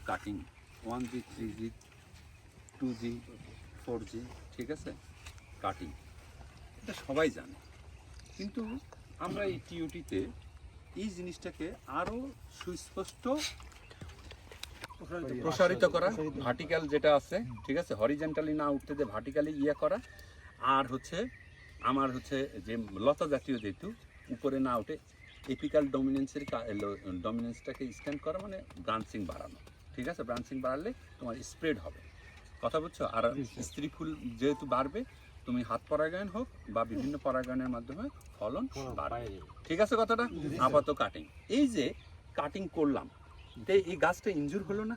Cutting 1G 3G 2G 4G, ঠিক আছে, cutting এটা সবাই জানে, কিন্তু আমরা এই টিওটিতে এই জিনিসটাকে আরও সুস্পষ্ট প্রসারিত করা, ভার্টিক্যাল যেটা আছে, ঠিক আছে, হরিজেন্টালি না উঠতে যে ভার্টিক্যালি ইয়ে করা, আর হচ্ছে আমার হচ্ছে যে লতা জাতীয় যেহেতু উপরে না উঠে এপিক্যাল ডমিনেন্সটাকে স্ট্যান্ড করা, মানে ব্রাঞ্চিং বাড়ানো, ঠিক আছে, ব্রাঞ্চিং বাড়ালে তোমার স্প্রেড হবে, কথা বুঝছো? আর স্ত্রী ফুল যেহেতু বাড়বে, তুমি হাত পরাগায়ন হোক বা বিভিন্ন পরাগায়নের মাধ্যমে ফলন বাড়বে, ঠিক আছে কথাটা? আপাতত কাটিং, এই যে কাটিং করলাম, এই গাছটা ইনজুর হলো না,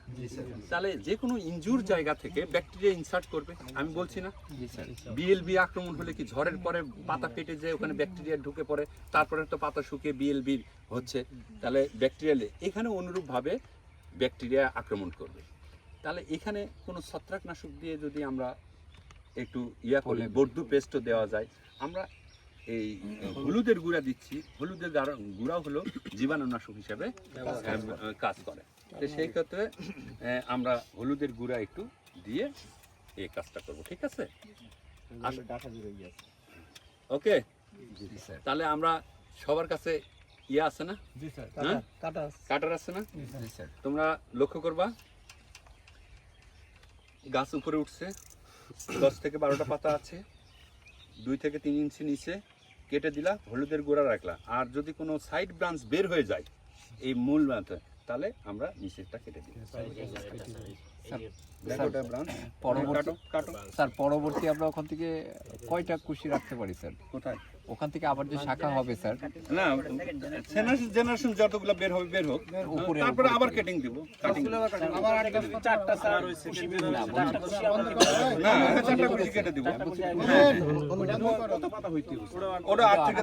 তাহলে যে কোনো ইনজুর জায়গা থেকে ব্যাকটেরিয়া ইনসার্ট করবে, আমি বলছি না? বিএলবি আক্রমণ হলে কি ঝড়ের পরে পাতা ফেটে যায়, ওখানে ব্যাকটেরিয়া ঢুকে পড়ে, তারপরে তো পাতা শুকিয়ে বিএলবি হচ্ছে, তাহলে ব্যাকটেরিয়ালে এখানে অনুরূপভাবে ব্যাকটেরিয়া আক্রমণ করবে। তাহলে এখানে কোনো ছত্রাকনাশক দিয়ে যদি আমরা একটু ইয়া করি, বর্দু পেস্টও দেওয়া যায়, আমরা এই হলুদের গুঁড়া দিচ্ছি, হলুদের গুঁড়া হলো জীবাণুনাশক হিসাবে কাজ করে, তো সেই ক্ষেত্রে আমরা হলুদের গুঁড়া একটু দিয়ে এই কাজটা করব, ঠিক আছে? ওকে, তাহলে আমরা সবার কাছে ইয়ে আছে না, কাটার আছে না? তোমরা লক্ষ্য করবা গাছ উপরে উঠছে, 10 থেকে 12টা পাতা আছে, 2 থেকে 3 ইঞ্চি নিচে কেটে দিলা, হলুদের গুঁড়া রাখলা, আর যদি কোনো সাইড ব্রাঞ্চ বের হয়ে যায় এই মূল ব্রাঞ্চ, তাহলে আমরা নিচেরটা কেটে দিই। স্যার পরবর্তী আমরা ওখান থেকে কয়টা কুশি রাখতে পারি স্যার? কোথায়? ওখান থেকে আবার যে শাখা হবে স্যার, না জেনারেশন যতগুলো বের হবে বের হোক, তারপরে আবার কাটিং দিব, কাটিং আবার চারটা স্যার না চারটা করে কেটে দিব, ওটা 8 থেকে